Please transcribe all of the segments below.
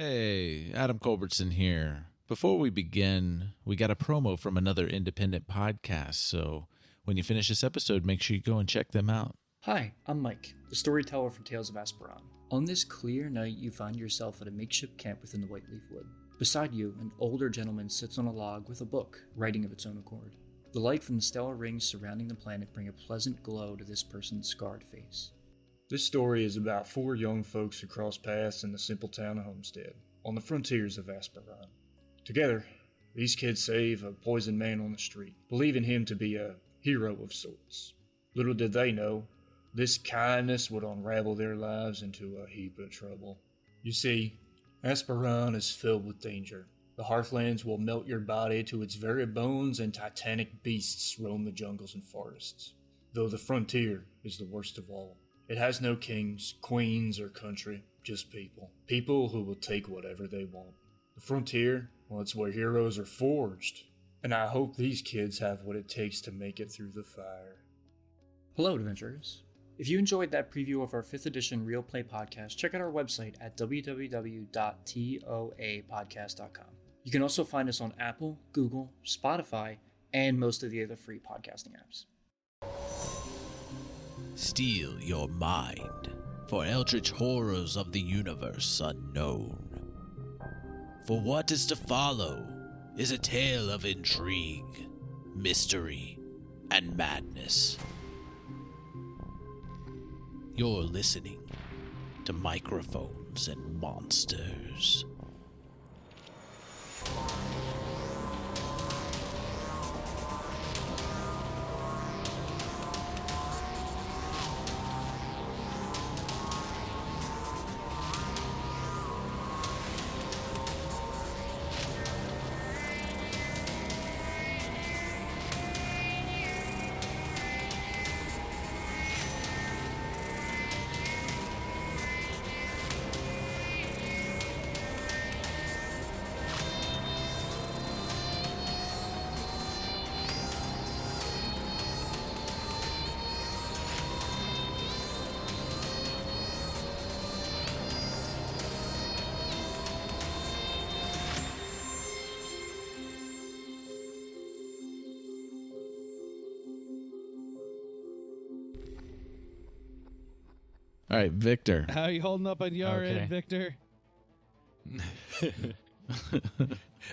Hey, Adam Culbertson here. Before we begin, we got a promo from another independent podcast, so when you finish this episode, make sure you go and check them out. Hi, I'm Mike, the storyteller from Tales of Asperon. On this clear night, you find yourself at a makeshift camp within the Whiteleaf Wood. Beside you, an older gentleman sits on a log with a book, writing of its own accord. The light from the stellar rings surrounding the planet bring a pleasant glow to this person's scarred face. This story is about four young folks who cross paths in the simple town of Homestead, on the frontiers of Asperon. Together, these kids save a poisoned man on the street, believing him to be a hero of sorts. Little did they know, this kindness would unravel their lives into a heap of trouble. You see, Asperon is filled with danger. The Hearthlands will melt your body to its very bones, and titanic beasts roam the jungles and forests. Though the frontier is the worst of all. It has no kings, queens, or country, just people. People who will take whatever they want. The frontier, well, it's where heroes are forged. And I hope these kids have what it takes to make it through the fire. Hello, adventurers. If you enjoyed that preview of our 5th edition Real Play podcast, check out our website at www.toapodcast.com. You can also find us on Apple, Google, Spotify, and most of the other free podcasting apps. Steel your mind for eldritch horrors of the universe unknown. For what is to follow is a tale of intrigue, mystery, and madness. You're listening to Microphones and Monsters. All right, Victor. How are you holding up on your end, Victor?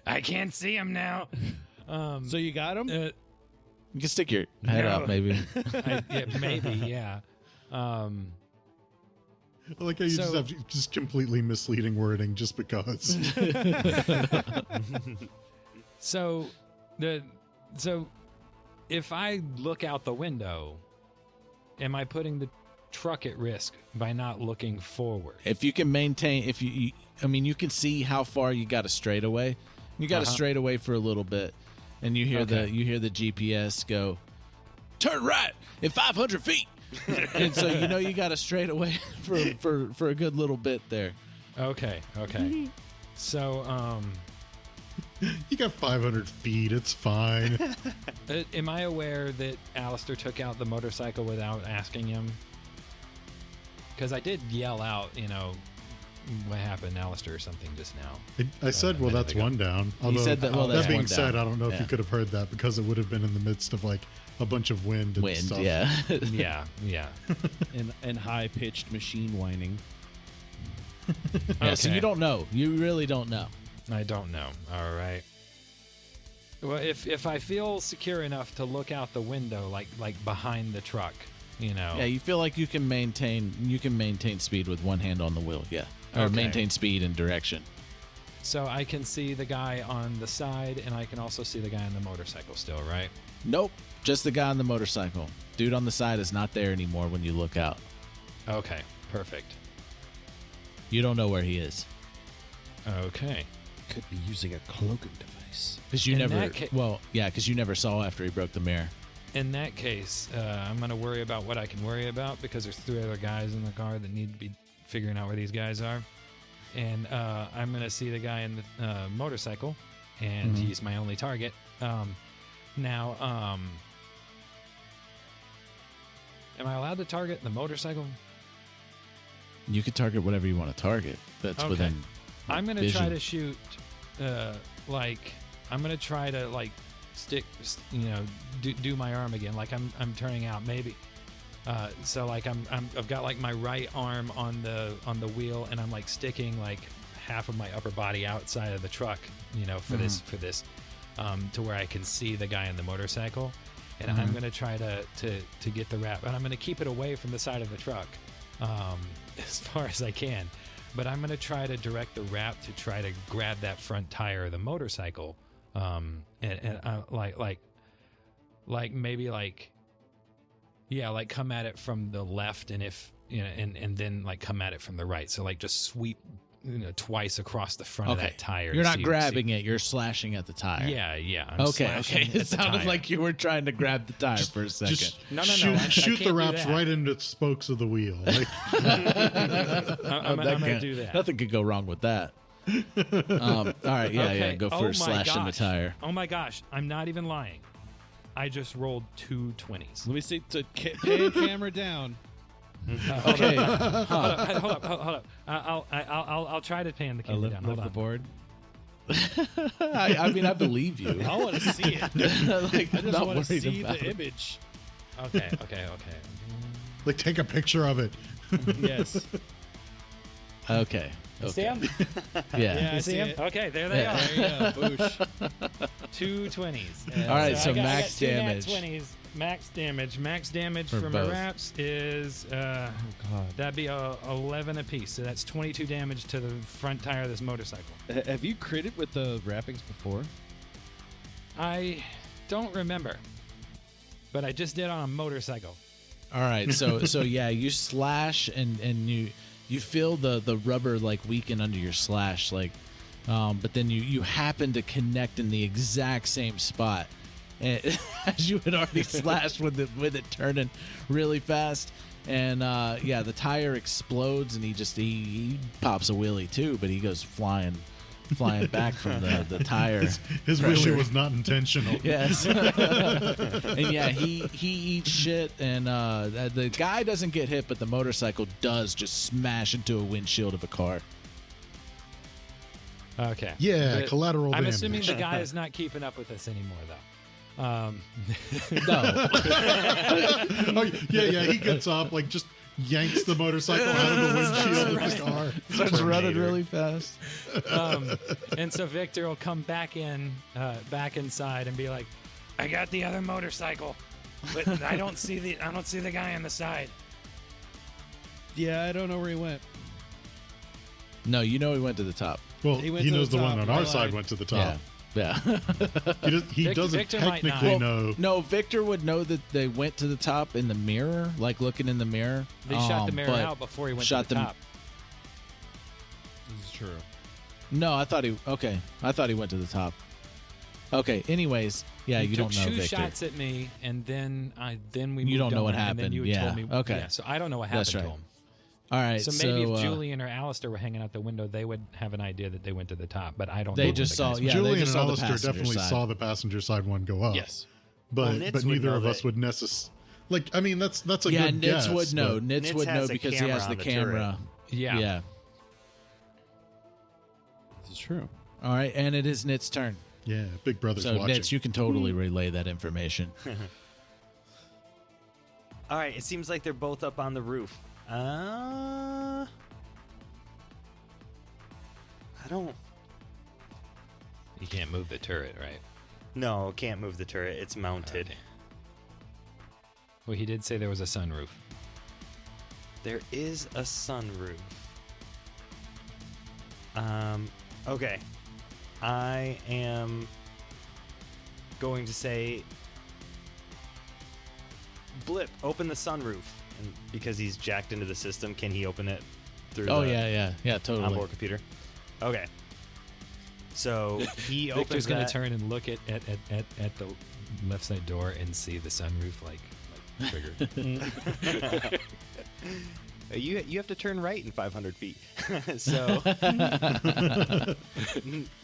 I can't see him now. So you got him? You can stick your head out, maybe. Maybe, yeah. I like how you just have just completely misleading wording just because. So if I look out the window, am I putting the truck at risk by not looking forward? If you can maintain, you can see how far you got a straightaway. You got a straightaway for a little bit, and you hear the GPS go, turn right at 500 feet, and so you got a straightaway for a good little bit there. Okay. So you got 500 feet. It's fine. Am I aware that Aleister took out the motorcycle without asking him? Because I did yell out, what happened, Aleister, or something just now. I said, well, that's one down. Although, said that, well, that being one said, down. I don't know if you could have heard that because it would have been in the midst of like a bunch of wind and stuff. Yeah. Yeah. and high-pitched machine whining. Yeah, so you don't know. You really don't know. I don't know. All right. Well, if I feel secure enough to look out the window, like behind the truck, Yeah, you feel like you can maintain speed with one hand on the wheel, or maintain speed and direction. So I can see the guy on the side, and I can also see the guy on the motorcycle still, right? Nope, just the guy on the motorcycle. Dude on the side is not there anymore when you look out. Okay, perfect. You don't know where he is. Okay. Could be using a cloaking device. Because you never saw after he broke the mirror. In that case, I'm going to worry about what I can worry about, because there's 3 other guys in the car that need to be figuring out where these guys are. And I'm going to see the guy in the motorcycle, and he's my only target. Now, am I allowed to target the motorcycle? You could target whatever you want to target. That's within I'm gonna vision. try to shoot. I'm gonna try to like stick. Do my arm again. Like I'm turning out maybe. So like I've got like my right arm on the wheel, and I'm like sticking like half of my upper body outside of the truck. For this. To where I can see the guy on the motorcycle, and I'm gonna try to get the wrap, and I'm gonna keep it away from the side of the truck, as far as I can. But I'm gonna try to direct the wrap to try to grab that front tire of the motorcycle, and come at it from the left, and if and then like come at it from the right. So like just sweep. Twice across the front of that tire. You're not grabbing it. You're slashing at the tire. Yeah. I'm Okay. It sounded tire. like you were trying to grab the tire for a second. Just No. Shoot the wraps that. right into the spokes of the wheel. Like, I'm gonna do that. Nothing could go wrong with that. All right. Yeah. Okay. Go Oh for my slashing the gosh. tire. Oh my gosh, I'm not even lying. I just rolled 2 20s. Let me see. Pan camera down. Okay. Hold up. I'll try to pan the camera down. Hold Lift the on. board. I mean, I believe you. I want to see it. Like, I just not want to worried see about the it. image. Okay. like take a picture of it. Yes. Okay. See him? Yeah. I You see see him? it. Okay, there they are. There you go. Boosh. 2 20s. All right, so I got max 2 nat damage. 20s. Max damage For for both. my wraps is that'd be 11 apiece. So that's 22 damage to the front tire of this motorcycle. Have you critted with the wrappings before? I don't remember, but I just did on a motorcycle. All right. So yeah, you slash and you feel the rubber like weaken under your slash, like, but then you happen to connect in the exact same spot. And, as you had already slashed with it turning really fast, and the tire explodes, and he pops a wheelie too, but he goes flying back from the tire. His pressure. wheelie was not intentional. Yes. And yeah, he eats shit, and the guy doesn't get hit, but the motorcycle does just smash into a windshield of a car. Okay. Yeah, But collateral I'm damage. assuming the guy is not keeping up with us anymore, though. No. Oh, yeah, he gets up, like just yanks the motorcycle out of the windshield of the car. Starts running really fast. And so Victor will come back inside and be like, "I got the other motorcycle, but I don't see the guy on the side." Yeah, I don't know where he went. No, he went to the top. Well, He he, went to knows the the one top, on our right? side went to the top. Yeah. He doesn't Victor might not. technically Well, know. No, Victor would know that they went to the top in the mirror, like looking in the mirror. They shot the mirror but out before he went shot to the them- top. This is true. No, I thought he went to the top. Okay. Anyways, yeah, He you took don't know 2 Victor. shots at me, and then we. You don't moved know what on, and then happened. you Yeah. told me. Okay. Yeah, so I don't know what That's happened right. to him. All right. So maybe if Julian or Aleister were hanging out the window, they would have an idea that they went to the top. But I don't. They know just the saw- guys yeah, went. they Julian just and saw the Aleister passenger definitely side. saw the passenger side one go up. Yes. But Nitz but would neither know of us that- would necessarily. Like, I mean, that's a Yeah, good Nitz guess. would know. but- Nitz Nitz would know has a because he camera has on the the camera. Yeah. Yeah. This is true. All right, and it is Nitz's turn. Yeah, Big Brother's So watching. Nitz, you can totally relay that information. All right, it seems like they're both up on the roof. I don't. You can't move the turret, right? No, can't move the turret. It's mounted. Okay. Well, he did say there was a sunroof. There is a sunroof. Okay. I am going to say, Blip, open the sunroof. And because he's jacked into the system, can he open it through Oh the yeah, totally. onboard computer? Okay. So he opens Victor's going that. to turn and look at the left side door and see the sunroof like triggered. You have to turn right in 500 feet. So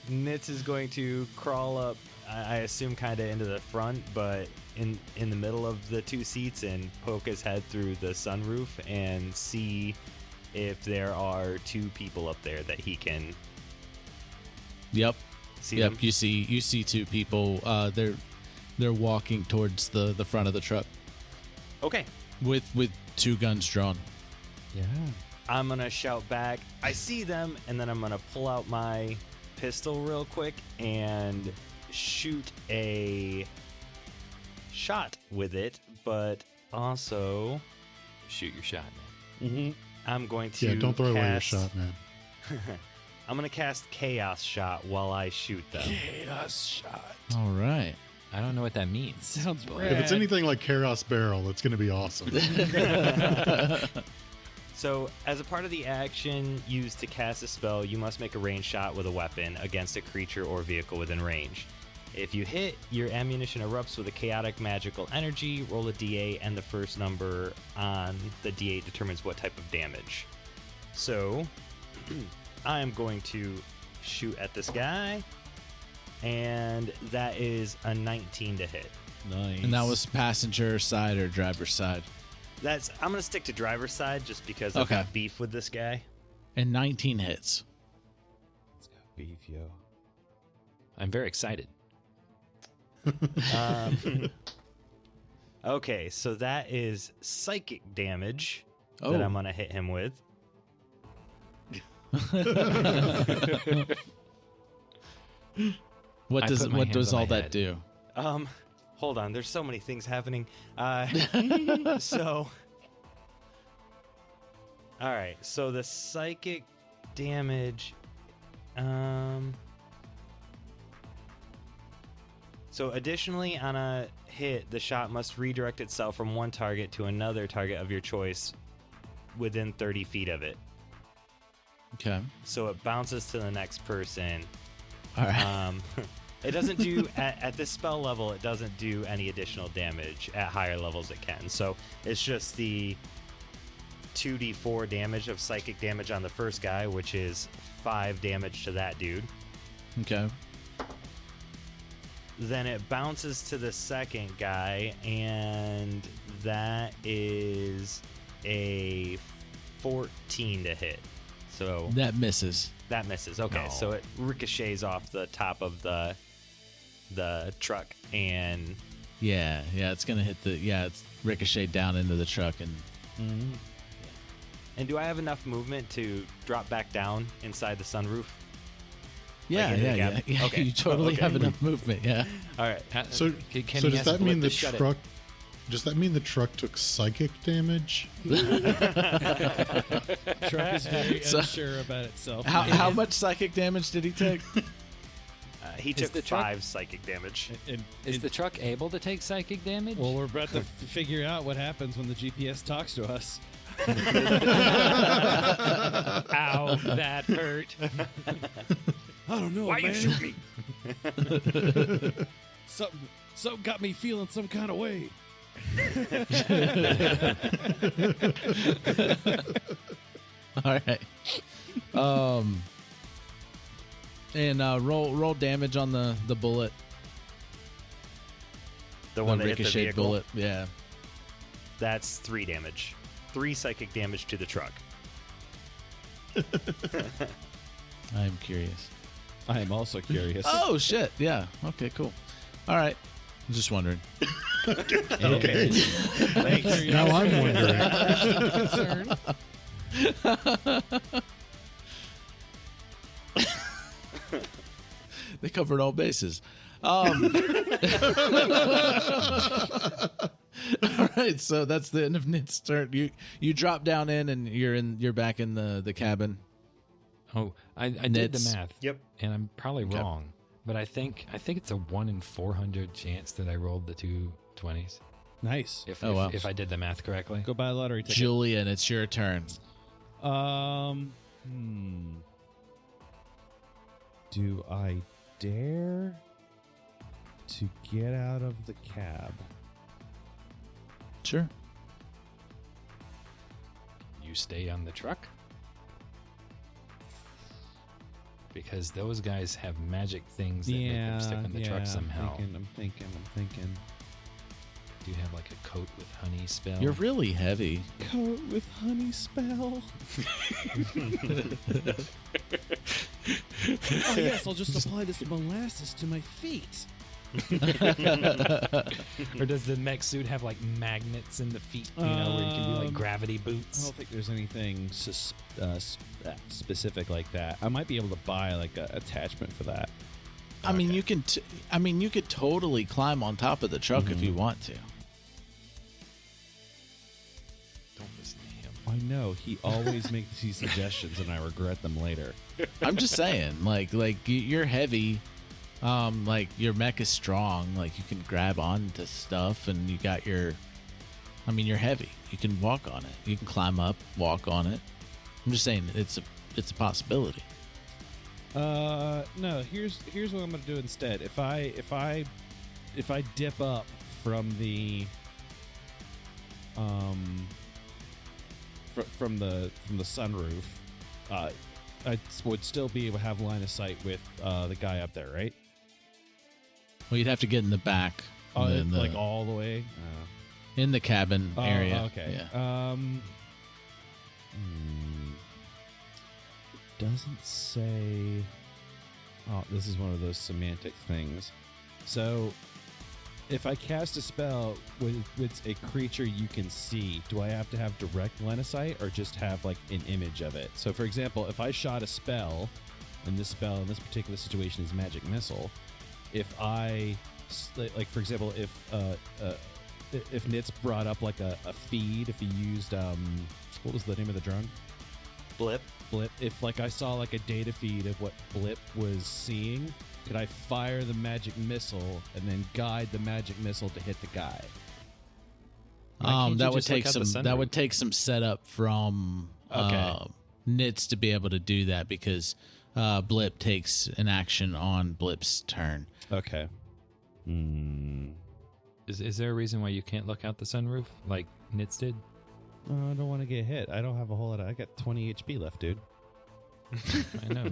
Nitz is going to crawl up, I assume kind of into the front, but in the middle of the 2 seats, and poke his head through the sunroof and see if there are 2 people up there that he can Yep. See Yep. them? You see two people. They're walking towards the front of the truck Okay. with two guns drawn. Yeah. I'm going to shout back, I see them, and then I'm going to pull out my pistol real quick and shoot a shot with it, but also Shoot your shot, man. I'm going to Yeah, don't throw away your cast- shot, man. I'm going to cast Chaos Shot while I shoot them. Chaos shot. All right. I don't know what that means. Sounds but- rad. If it's anything like Chaos Barrel, it's going to be awesome. So, as a part of the action used to cast a spell, you must make a ranged shot with a weapon against a creature or vehicle within range. If you hit, your ammunition erupts with a chaotic magical energy. Roll a d8, and the first number on the d8 determines what type of damage. So, I am going to shoot at this guy, and that is a 19 to hit. Nice. And that was passenger side or driver side. I'm going to stick to driver's side just because I've Okay. got beef with this guy. And 19 hits. beef, yo. I'm very excited. Okay, so that is psychic damage Oh. that I'm going to hit him with. What I does put my what hands does on all my that head. do? Hold on, there's so many things happening. So, all right, so the psychic damage, so additionally on a hit, the shot must redirect itself from one target to another target of your choice within 30 feet of it. Okay. So it bounces to the next person. All right. It doesn't do at this spell level. It doesn't do any additional damage. At higher levels, it can. So it's just the 2d4 damage of psychic damage on the first guy, which is 5 damage to that dude. Okay. Then it bounces to the second guy, and that is a 14 to hit. So That misses. that misses. Okay, No. so it ricochets off the top of the truck, and Yeah. It's gonna hit it's ricocheted down into the truck and do I have enough movement to drop back down inside the sunroof? yeah, into the yeah. cabin? Yeah. Okay. You totally Okay. have enough movement. Yeah. All right. So, Can so he does ask that mean Blip the to shut it? truck? Does that mean the truck took psychic damage? Truck is very So- unsure about itself. How much psychic damage did he take? He took the truck- 5 psychic damage. Is the truck able to take psychic damage? Well, we're about to figure out what happens when the GPS talks to us. Ow, that hurt. I don't know, Why man. you shoot me? Something got me feeling some kind of way. All right. And roll damage on the bullet. The one the that hit the ricocheted vehicle. bullet. Yeah. That's 3 damage. 3 psychic damage to the truck. I am curious. I am also curious. Oh shit! Yeah. Okay. Cool. All right. I'm just wondering. Okay. Thanks. Now I'm wondering. Concern. They covered all bases. All right. So that's the end of Nit's turn. You drop down in, and you're back in the cabin. Oh, I did the Nits. math. Yep. And I'm probably Okay. wrong, but I think it's a 1 in 400 chance that I rolled the 2 20s. Nice. Oh, wow. If I did the math correctly. Go buy a lottery ticket. Julian, it's your turn. Do I dare to get out of the cab? Sure. You stay on the truck? Because those guys have magic things that make them stick on the truck somehow. I'm thinking. Do you have like a coat with honey spell? You're really heavy. Coat with honey spell. Oh yes, I'll just apply this molasses to my feet. Or does the mech suit have like magnets in the feet? You know, where you can do like gravity I boots. don't think there's anything specific like that. I might be able to buy like an attachment for that. I mean, you can. You could totally climb on top of the truck if you want to. Don't listen to him. I know he always makes these suggestions, and I regret them later. I'm just saying, like you're heavy, like your mech is strong, like you can grab onto stuff, and you got your. I mean, you're heavy. You can walk on it. You can climb up, walk on it. I'm just saying, it's a possibility. No. Here's what I'm gonna do instead. If I dip up from the from the sunroof, I would still be able to have line of sight with the guy up there, right? Well, you'd have to get in the back, Like all the way. in the cabin area. Okay. Yeah. Doesn't say. Oh, this is one of those semantic things. So, if I cast a spell with a creature you can see, do I have to have direct line of sight or just have like an image of it? So, for example, if I shot a spell, and this spell in this particular situation is magic missile, if I, like for example, if Nitz brought up like a feed, if he used what was the name of the drone? Blip. If like I saw like a data feed of what Blip was seeing, could I fire the magic missile and then guide the magic missile to hit the guy? That would take some setup from Nitz to be able to do that, because Blip takes an action on Blip's turn. Okay. Is there a reason why you can't look out the sunroof like Nitz did? I don't want to get hit. I don't have a whole lot of... I got 20 HP left, dude. I know,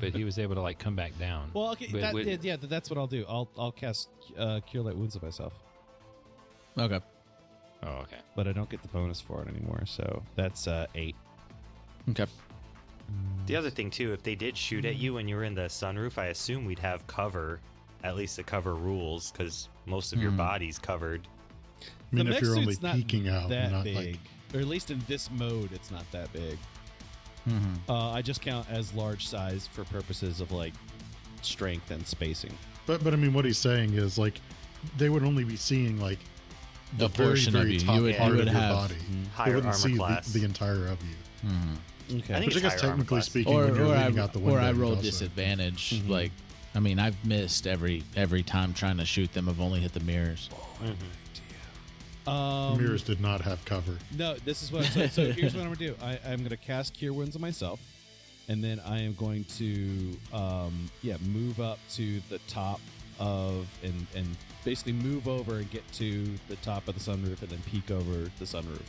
but he was able to like come back down. Well, okay, that's what I'll do. I'll cast Cure Light Wounds on myself. Okay. Oh, okay. But I don't get the bonus for it anymore, so that's 8. Okay. The other thing too, if they did shoot at you when you were in the sunroof, I assume we'd have cover, at least the cover rules, because most of your body's covered. I mean, if you're only peeking out, that not big, like, or at least in this mode, it's not that big. Mm-hmm. I just count as large size for purposes of like strength and spacing. but I mean, what he's saying is like they would only be seeing like the A portion very, of very you. top part You would of your have body. Higher They wouldn't armor see class. the entire of you. Mm-hmm. Okay. I think Which I it's guess higher armor technically class. speaking, when you're leaning out the window, I you'd rolled also- disadvantage. Mhm. Like, I mean, I've missed every time trying to shoot them. I've only hit the mirrors. The mirrors did not have cover. No, this is what. So here's what I'm gonna do. I'm gonna cast Cure Wounds on myself, and then I am going to move up to the top of and basically move over and get to the top of the sunroof, and then peek over the sunroof.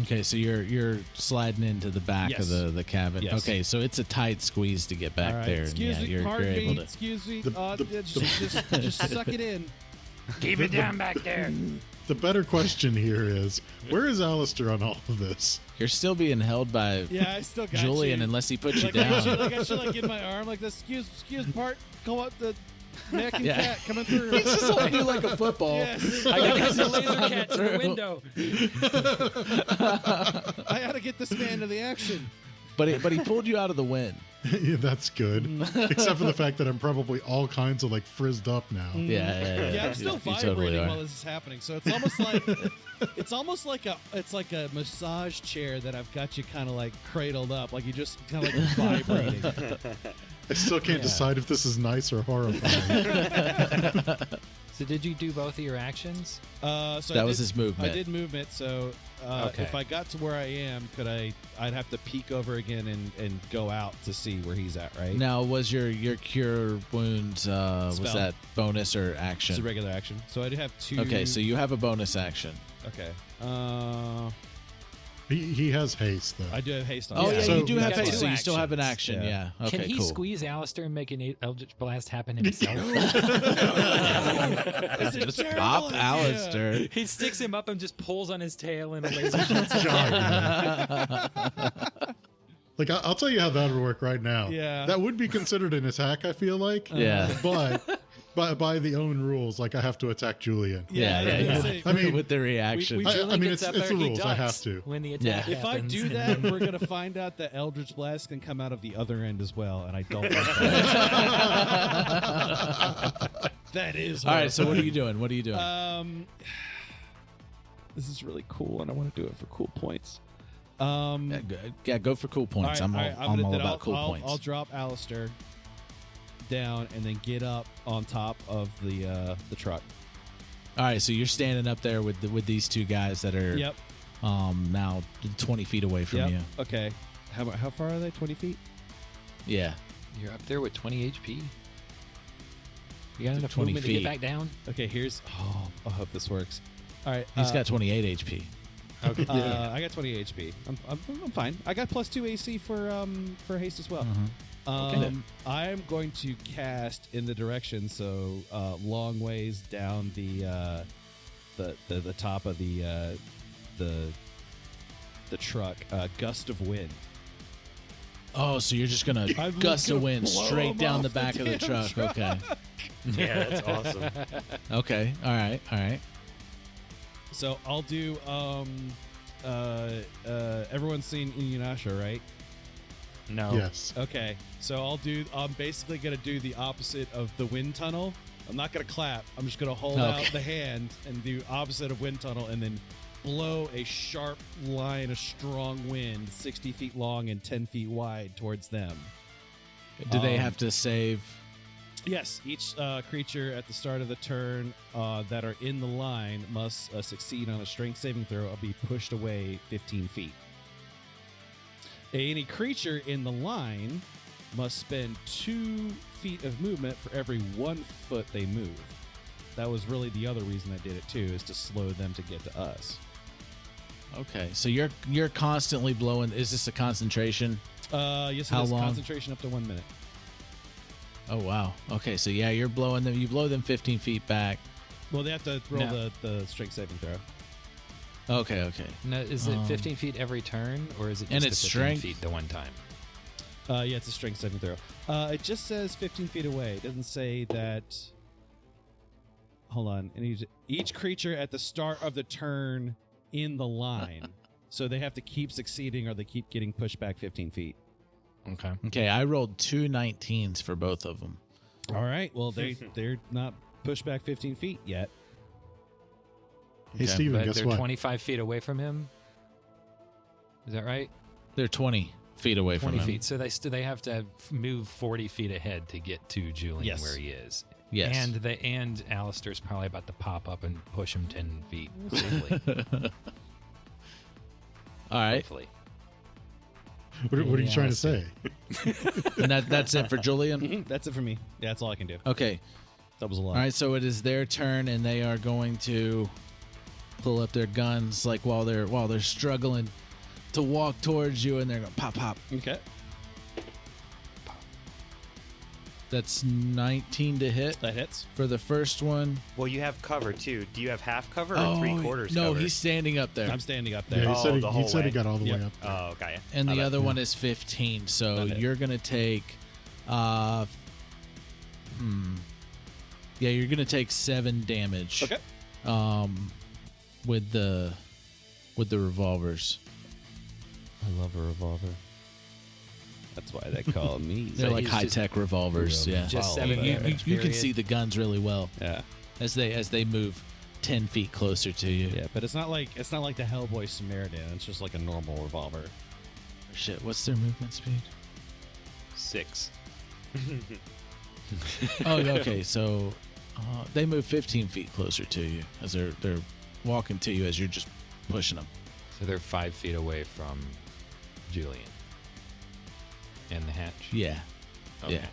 Okay, so you're sliding into the back Yes. of the cabin. Yes. Okay, so it's a tight squeeze to get back All right. there. Excuse and me, you're pardon able me. to. Excuse me. The- Just suck it in. Keep it down back there. The better question here is, where is Aleister on all of this? You're still being held by Yeah, I still got Julian you. unless he puts you Like, I down. should get my arm like this. Excuse, part. Go up the neck and Yeah. cat coming through. He's just holding you like a football. Yes. I gotta get the laser cat to the window. I gotta get this man to the action. But he pulled you out of the wind. Yeah, that's good. Except for the fact that I'm probably all kinds of like frizzed up now. Yeah. Yeah, I'm still You vibrating totally are. while this is happening. So it's almost like a massage chair that I've got you kind of like cradled up, like you just kind of like vibrating. I still can't decide if this is nice or horrifying. So did you do both of your actions? So That was his movement. I did movement. So Okay. if I got to where I am, I'd have to peek over again and go out to see where he's at, right? Now, was your cure wounds was Spell. that bonus or It's a action? regular action. So I'd have 2. Okay, so you have a bonus action. Okay. He has haste though. I do have haste on. Oh yeah, So- you do have He's got haste, two so you still have an actions. action. Yeah. Yeah. Okay, Can he cool. squeeze Aleister and make an Eldritch Blast happen himself? Just pop Aleister. He sticks him up and just pulls on his tail and a laser shoots him. Like, I'll tell you how that would work right now. Yeah. That would be considered an attack, I feel like. Yeah. But by the own rules, like, I have to attack Julian. Yeah. I mean, with the reaction. I mean, it's the rules. I have to. When the attack If I happens. do that, we're gonna find out that Eldritch Blast can come out of the other end as well, and I don't like that. That is All right, so what are you doing? What are you doing? This is really cool, and I want to do it for cool points. Yeah, go for cool points. I'm all about cool points. I'll drop Aleister down and then get up on top of the truck. All right, so you're standing up there with these two guys that are now 20 feet away from you. Okay. How far are they? 20 feet? Yeah. You're up there with 20 HP. You got enough 20 movement feet. to get back down? Okay, I hope this works. All right. He's got 28 HP. Okay. I got 20 HP. I'm fine. I got +2 AC for haste as well. I'm going to cast in the direction, so long ways down the top of the truck. Gust of wind. Oh, so you're just gonna gust of wind straight down the back of the truck. Okay. Yeah, that's awesome. Okay. All right. So I'll do. Everyone's seen Inuyasha, right? No. Yes. Okay, so I'm basically gonna do the opposite of the wind tunnel. I'm not gonna clap. I'm just gonna hold out the hand and do opposite of wind tunnel, and then blow a sharp line of strong wind, 60 feet long and 10 feet wide, towards them. Do they have to save? Yes, each creature at the start of the turn that are in the line must succeed on a strength saving throw or be pushed away 15 feet. Any creature in the line must spend 2 feet of movement for every 1 foot they move. That was really the other reason I did it too, is to slow them to get to us. Okay, so you're constantly blowing. Is this a concentration? Yes, How it is. long? Concentration up to 1 minute. Oh wow. Okay, so yeah, you're blowing them. You blow them 15 feet back. Well, they have to roll the strength saving throw. Okay. Now, is it 15 feet every turn, or is it just And the it's 15 strength? feet the one time? Yeah, it's a strength saving throw. It just says 15 feet away. It doesn't say that. Hold on. Each creature at the start of the turn in the line. So they have to keep succeeding or they keep getting pushed back 15 feet. Okay, I rolled 2 19s for both of them. All right. Well, they're not pushed back 15 feet yet. Hey, Steven, But guess they're what? 25 feet away from him? Is that right? They're 20 feet away 20 from him. feet. So they have to move 40 feet ahead to get to Julian Yes. where he is. Yes. And Aleister's probably about to pop up and push him 10 feet safely. All right. Hopefully. What are you trying to say? And that's it for Julian? That's it for me. Yeah, that's all I can do. Okay. That was a lot. All right, so it is their turn, and they are going to pull up their guns like while they're struggling to walk towards you, and they're going to pop. Okay. That's 19 to hit That hits. for the first one. Well, you have cover too. Do you have half cover or 3/4 no, cover? he's standing up there. I'm standing up there. Yeah, Oh, he the said whole he said he way. got all the Yep. way up there. Oh, got ya. And the Okay. other one is 15. So Not it. you're going to take yeah, you're going to take 7 damage. Okay. With the revolvers. I love a revolver. That's why they call me. They're like he's high-tech revolvers. Yeah. Just You- 7 you, damage, you can period. see the guns really well Yeah. as they move 10 feet closer to you. Yeah, but it's not like the Hellboy Samaritan. It's just like a normal revolver. Shit, what's their movement speed? 6. Oh, okay. So they move 15 feet closer to you as they're walking to you as you're just pushing them. So they're 5 feet away from Julian. And the hatch? Yeah. Okay. Yeah.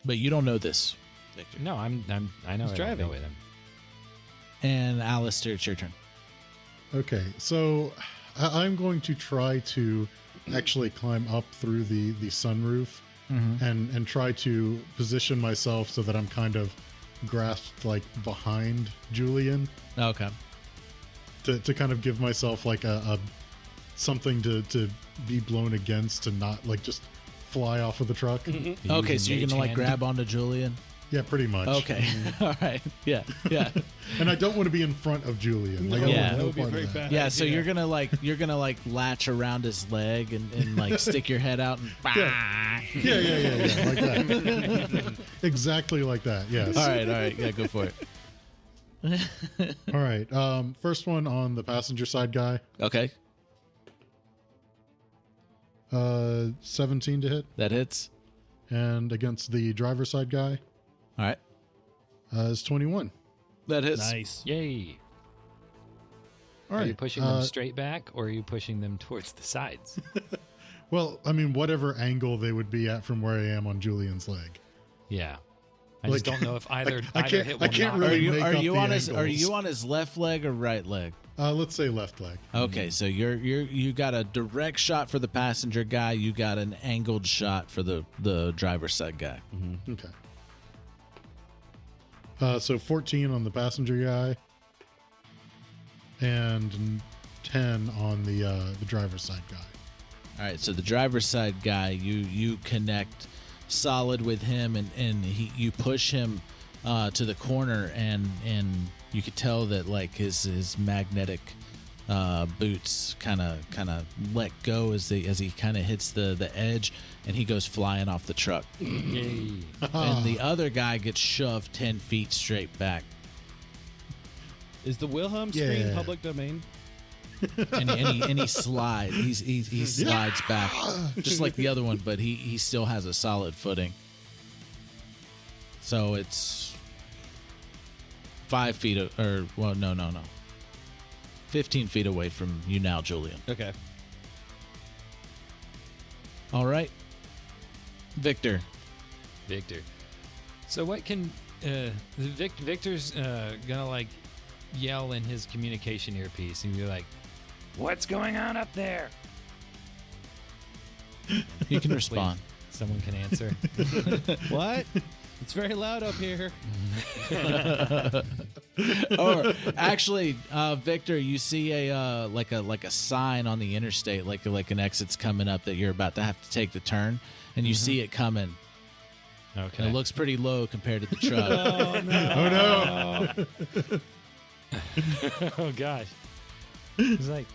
But you don't know this, Victor. No, I know. He's I don't driving. know it. And Aleister, it's your turn. Okay, so I'm going to try to actually climb up through the sunroof and try to position myself so that I'm kind of grasped like behind Julian Okay. to kind of give myself like a something to be blown against to not like just fly off of the truck. Okay, so you're gonna like grab onto Julian. Yeah, pretty much. Okay, all right, yeah. And I don't want to be in front of Julian. Like, I Yeah. want That no would be a part very of that. bad Yeah, so idea. you're gonna like latch around his leg and like stick your head out and. Yeah, like that. Exactly like that. Yes. All right, yeah, go for it. All right. First one on the passenger side guy. Okay, 17 to hit, that hits. and against the driver's side guy All right, is 21. that hits. Nice. Yay. All Are right. you pushing them straight back or are you pushing them towards the sides? Well, I mean, whatever angle they would be at from where I am on Julian's leg. Yeah. I Like, just don't know if either I either can't- hit I will can't knock. really Are make up you the on his angles. left leg or right leg? Let's say left leg. Okay, so you got a direct shot for the passenger guy. You got an angled shot for the driver's side guy. Okay. So 14 on the passenger guy, and 10 on the driver's side guy. All right, so the driver's side guy, you connect solid with him, and you push him to the corner, and you could tell that like his magnetic boots kind of let go as he kind of hits the edge, and he goes flying off the truck. Yay. And the other guy gets shoved 10 feet straight back, Is the Wilhelm screen Yeah. public domain? and he slides. He slides back just like the other one, but he still has a solid footing. So it's 5 feet, or well, no, 15 feet away from you now, Julian. Okay. All right, Victor. So what can Victor's gonna like yell in his communication earpiece and be like, "What's going on up there?" You can respond. Someone can answer. What? It's very loud up here. Or actually, Victor, you see a like a sign on the interstate, like an exit's coming up that you're about to have to take the turn, and you see it coming. Okay. And it looks pretty low compared to the truck. Oh no. Oh no! Oh gosh. It's like,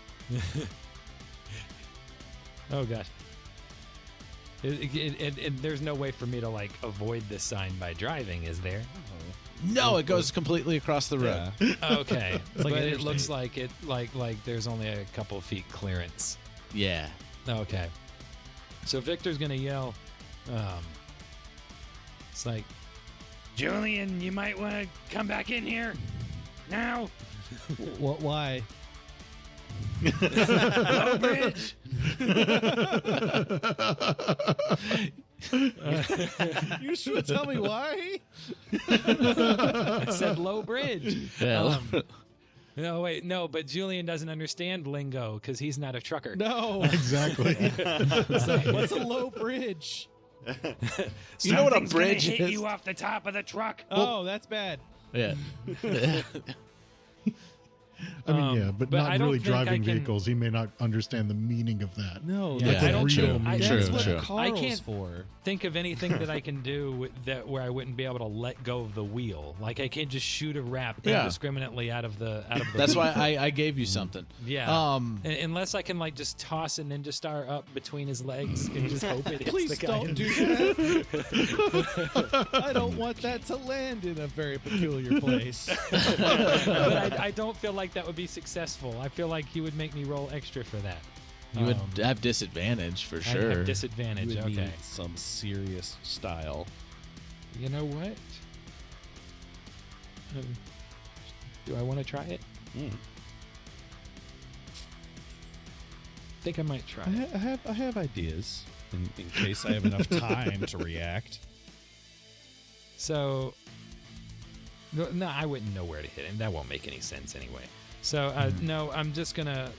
oh gosh. There's no way for me to like avoid this sign by driving, is there? No, it goes completely across the road. Yeah. Okay, like but an it looks interstate. like it like there's only a couple feet clearance. Yeah. Okay, so Victor's gonna yell. It's like, Julian, you might want to come back in here now. What? Why? Low bridge. You should tell me why. I said low bridge. Yeah. No, wait, no, but Julian doesn't understand lingo because he's not a trucker. No. Exactly. What's a low bridge? You know what a Something's gonna bridge hit is? you off the top of the truck. Oh, that's bad. Yeah. I mean, yeah, but but I not don't really think I driving can- vehicles. He may not understand the meaning of that. No, Yeah, that's I don't real think- I- meaning. That's True, what true. a car I was can't- for. Think of anything that I can do that where I wouldn't be able to let go of the wheel. Like I can't just shoot a rap Yeah. indiscriminately out of the That's wheel. why I gave you something. Yeah. Unless I can like just toss a ninja star up between his legs and just hope it hits Please the guy. don't do that. I don't want that to land in a very peculiar place. But I don't feel like that would be successful. I feel like he would make me roll extra for that. You would have disadvantage for I'd sure. have You disadvantage. would Okay. need some serious style. You know what? Do I want to try it? Mm. Think I might try I, it. I have ideas in case I have enough time to react. So, no, I wouldn't know where to hit him. That won't make any sense anyway. So, no, I'm just gonna,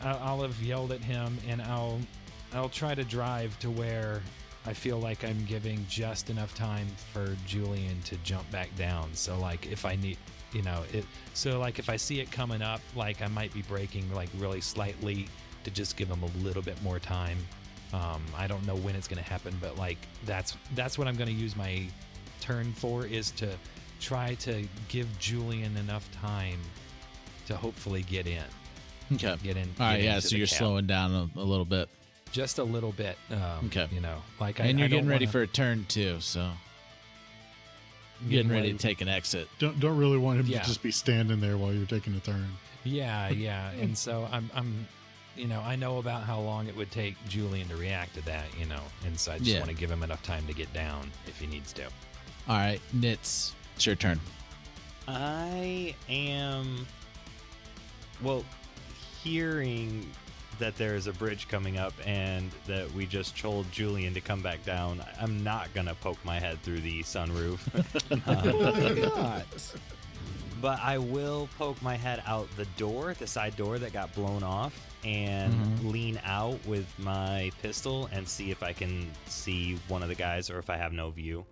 I'll have yelled at him, and I'll try to drive to where I feel like I'm giving just enough time for Julian to jump back down. So, like, if I need, if I see it coming up, like I might be braking like really slightly to just give him a little bit more time. I don't know when it's going to happen, but like that's what I'm going to use my turn for, is to try to give Julian enough time to hopefully get in. Okay. Get in. All right. get Yeah. into So the you're cab. slowing down a little bit. Just a little bit. Okay. You know, like And you're I don't getting ready wanna- for a turn too. So getting ready to take an exit. Don't really want him Yeah. to just be standing there while you're taking a turn. Yeah, yeah. And so I'm you know, I know about how long it would take Julian to react to that, you know, and so I just Yeah. want to give him enough time to get down if he needs to. All right, Nitz, it's your turn. I am, well, hearing that there is a bridge coming up and that we just told Julian to come back down. I'm not going to poke my head through the sunroof. Why not? But I will poke my head out the door, the side door that got blown off, and lean out with my pistol and see if I can see one of the guys or if I have no view.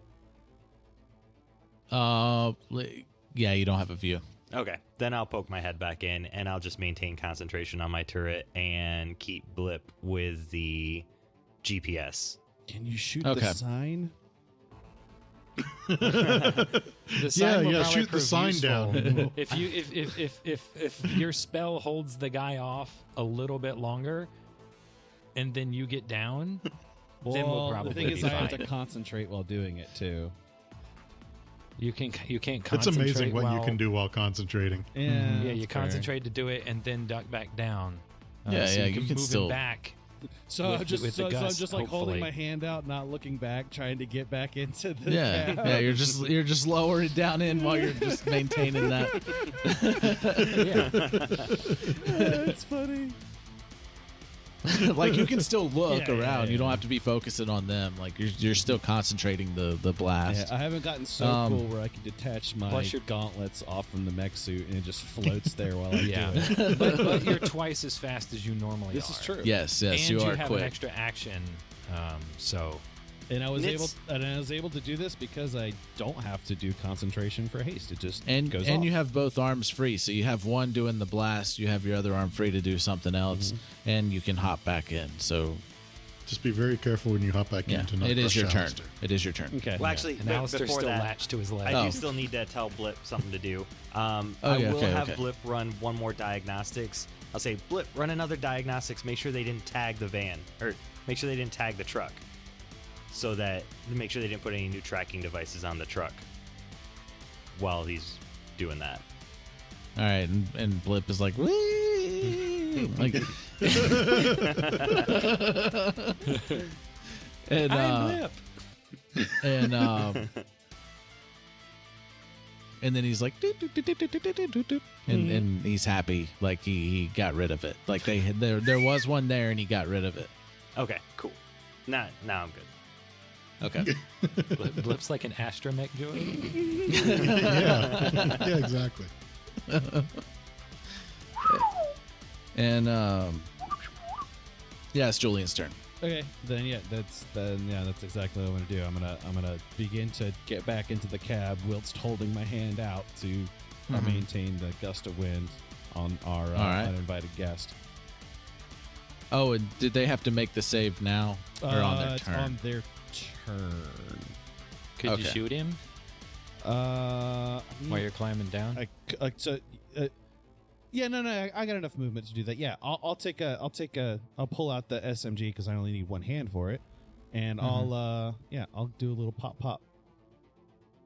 Yeah, you don't have a view. Okay, then I'll poke my head back in and I'll just maintain concentration on my turret and keep blip with the GPS. Can you shoot Okay. the sign? The sign will yeah, probably shoot the prove sign useful. down. If you if your spell holds the guy off a little bit longer, and then you get down, then we'll probably the thing be is, I have fine. to concentrate while doing it too. You can't It's concentrate. amazing what you while- can do while concentrating. Yeah, Yeah, you that's fair. concentrate to do it and then duck back down. Yeah, so yeah, you you can can move still- him back. So with- I'm just with the so I'm gust, just like hopefully. holding my hand out, not looking back, trying to get back into the Yeah, cab. yeah. You're just lowering it down in while you're just maintaining that. It's funny. Like you can still look Yeah, around. yeah, You don't yeah. have to be focusing on them. Like you're still concentrating the blast. Yeah, I haven't gotten so cool where I can detach my Plus you're- gauntlets off from the mech suit and it just floats there while I Yeah, do it. but you're twice as fast as you normally This are. is true. Yes, And you you are have quick. an extra action. So And I was Nits- able to do this because I don't have to do concentration for haste. It just And goes and off. you have both arms free, so you have one doing the blast, you have your other arm free to do something else, and you can hop back in. So Just be very careful when you hop back yeah, in to not it is crush your turn. Aleister. It is your turn. Okay. Well, actually, and but Aleister's before still that, latched to his leg. I Oh. do still need to tell Blip something to do. Oh, I yeah, will okay, have okay. Blip run one more diagnostics. I'll say, Blip, run another diagnostics. Make sure they didn't tag the van, or make sure they didn't tag the truck, so that make sure they didn't put any new tracking devices on the truck while he's doing that. All right, and Blip is like, wee, like, and and and then he's like, "Doot, doot, doot, doot, doot, doot, doot, doot, doot," and he's happy, like he got rid of it. Like there was one there, and he got rid of it. Okay, cool. Now I'm good. Okay. Blip's like an astromech, Joey. Yeah, yeah, exactly. And yeah, it's Julian's turn. Okay, then that's exactly what I'm gonna do. I'm gonna begin to get back into the cab whilst holding my hand out to maintain the gust of wind on our right. uninvited guest. Oh, and did they have to make the save now or on their It's turn? on their turn. Could you Okay. shoot him while you're climbing down? Yeah, no, I got enough movement to do that. Yeah, I'll pull out the SMG because I only need one hand for it, and I'll do a little pop. All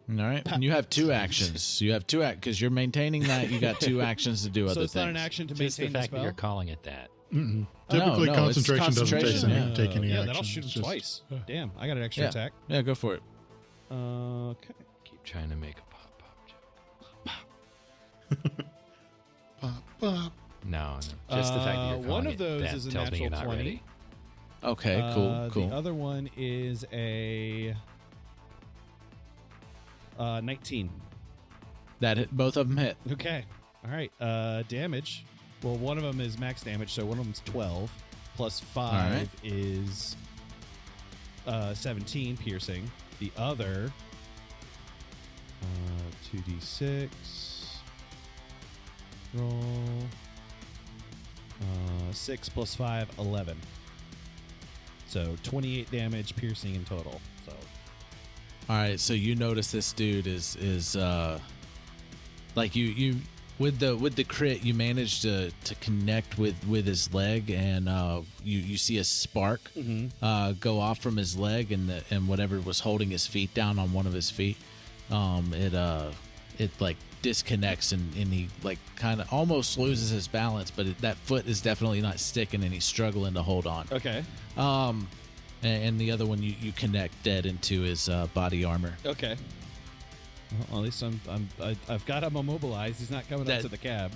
right, and you have two actions. You have two because you're maintaining that. You got two actions to do So other it's things. not an action to Just the maintain the fact that spell. you're calling it that. Typically, no, it's concentration doesn't concentration, take any yeah, action. that'll shoot It's him just- twice. Damn, I got an extra Yeah. attack. Yeah, go for it. Okay. Keep trying to make a pop joke. Pop, pop. No. Just the fact that you're calling one of it those that is a tells me you're natural not 20. ready. Okay, cool. The other one is a 19. That hit, both of them hit. Okay. All right. Damage. Well, one of them is max damage, so one of them's 12 plus 5 All right. is 17 piercing. The other 2d6 roll 6 plus 5, 11. So 28 damage, piercing in total. So, All right, so you notice this dude is like you with the crit, you managed to connect with his leg, and you see a spark go off from his leg, and whatever was holding his feet down on one of his feet, it like disconnects, and he like kind of almost loses his balance, but that foot is definitely not sticking, and he's struggling to hold on. okay. And the other one you connect dead into his body armor. Okay. Well, at least I've got him immobilized. He's not coming up to the cab.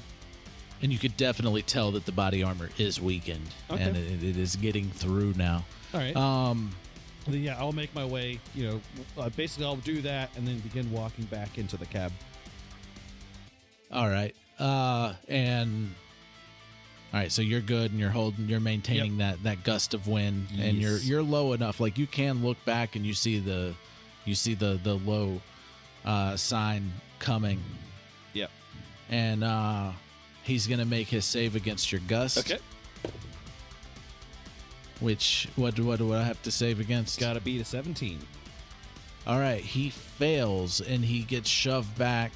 And you could definitely tell that the body armor is weakened, and it is getting through now. All right. Yeah, I'll make my way. Basically, I'll do that and then begin walking back into the cab. All right. All right, so you're good, and you're maintaining that gust of wind, and you're low enough, like you can look back and you see the low sign coming. Yep. And he's gonna make his save against your gust. Okay. Which what do I have to save against? Got to beat a 17. All right, he fails and he gets shoved back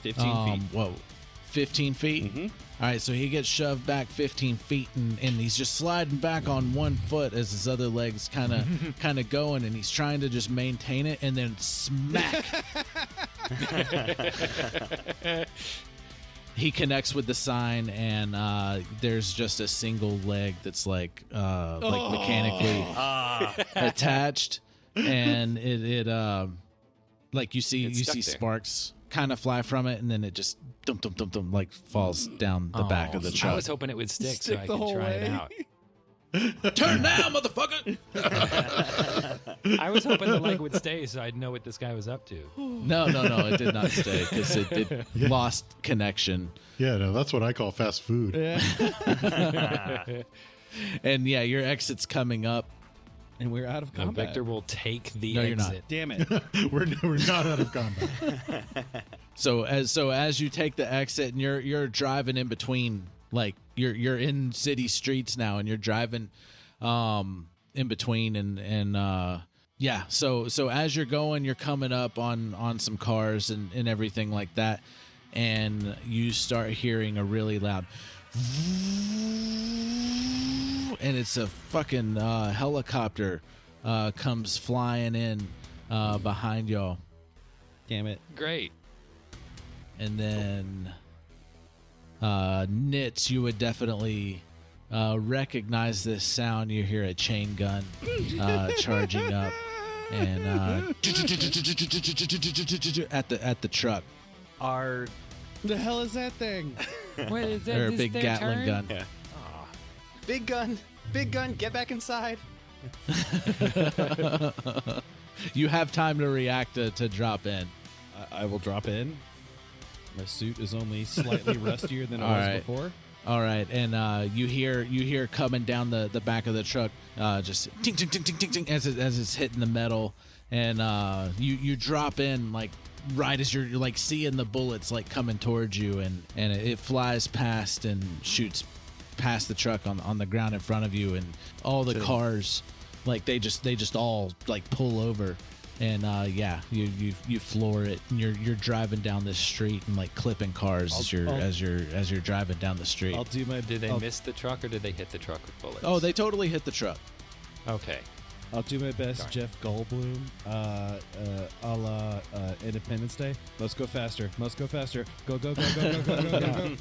15 feet. Whoa, 15 feet? Mm-hmm. All right, so he gets shoved back 15 feet, and he's just sliding back on one foot as his other leg's kind of going, and he's trying to just maintain it, and then smack. He connects with the sign, and there's just a single leg that's like mechanically attached, and it like you see there. sparks kind of fly from it, and then it just like falls down the back of the truck. I was hoping it would stick so I the could whole try way. it out. Turn now, motherfucker! I was hoping the leg would stay so I'd know what this guy was up to. No, it did not stay because it lost connection. Yeah, no, that's what I call fast food. And yeah, your exit's coming up. And we're out of No, combat. Victor will take the No, exit. you're not. Damn it. we're not out of combat. So as you take the exit, and you're driving in between, like you're in city streets now, and you're driving in between, and yeah. So as you're going, you're coming up on some cars and everything like that, and you start hearing a really loud, and it's a fucking helicopter comes flying in behind y'all. Damn it. Great. And then Nitz, you would definitely recognize this sound. You hear a chain gun charging up, and at the truck. The hell is that thing? What is that? Or a This big their Gatling turn? gun. Yeah. Big gun, get back inside. You have time to react to drop in. I will drop in. My suit is only slightly rustier than it All was right. before. All right, and you hear coming down the back of the truck, just ting ting ting ting ting ting as it's hitting the metal, and you drop in like right as you're like seeing the bullets like coming towards you, and it flies past and shoots past the truck on the ground in front of you, and all the cars like they just all like pull over. And yeah, you floor it, and you're driving down this street and like clipping cars as you're driving down the street. I'll do my. Did they miss the truck or did they hit the truck with bullets? Oh, they totally hit the truck. Okay. I'll do my best, Darn. Jeff Goldblum, a la Independence Day. Let's go faster. Let's go faster. Go go go go go go go go. go.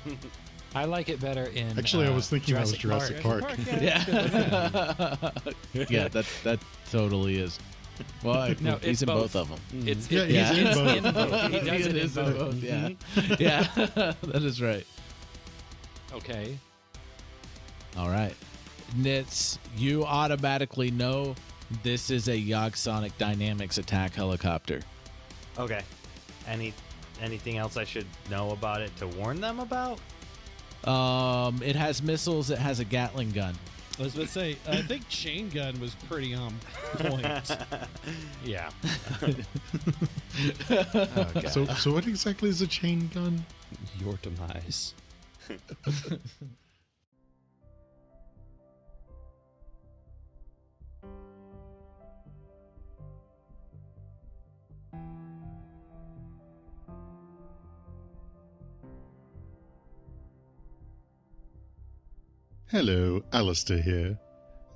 I like it better in. Actually, I was thinking that was Jurassic Park. Yeah, yeah, that totally is. Well, No, he's it's in both. both of them. It's Yeah, he's in it's both. in both. He does it in is in both. both. Yeah, yeah, that is right. Okay. All right, Nitz, you automatically know this is a Yogsonic Dynamics attack helicopter. Okay. Anything else I should know about it to warn them about? It has missiles. It has a Gatling gun. I was about to say, I think chain gun was pretty on point. Yeah. Okay. So what exactly is a chain gun? Your demise. Hello, Aleister here.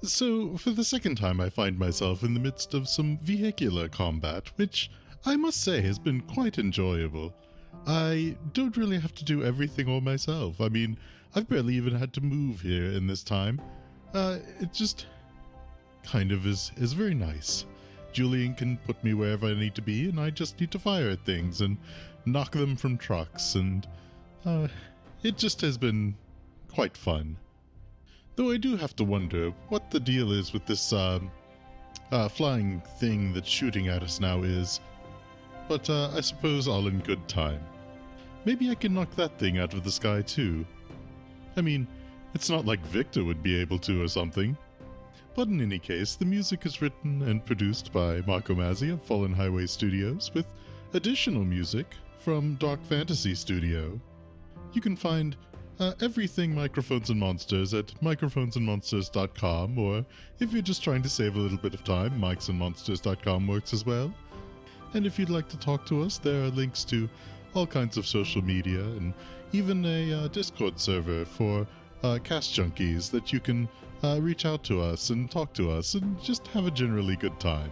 So, for the second time I find myself in the midst of some vehicular combat, which I must say has been quite enjoyable. I don't really have to do everything all myself. I mean, I've barely even had to move here in this time. It just kind of is very nice. Julian can put me wherever I need to be, and I just need to fire at things and knock them from trucks, and it just has been quite fun. Though I do have to wonder what the deal is with this flying thing that's shooting at us now is. But I suppose all in good time. Maybe I can knock that thing out of the sky too. I mean, it's not like Victor would be able to or something. But in any case, the music is written and produced by Marco Mazzei of Fallen Highway Studios, with additional music from Dark Fantasy Studio. You can find everything Microphones and Monsters at microphonesandmonsters.com, or if you're just trying to save a little bit of time, mikesandmonsters.com works as well. And if you'd like to talk to us, there are links to all kinds of social media and even a Discord server for cast junkies that you can reach out to us and talk to us and just have a generally good time.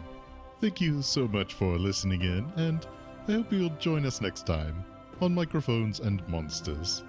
Thank you so much for listening in, and I hope you'll join us next time on Microphones and Monsters.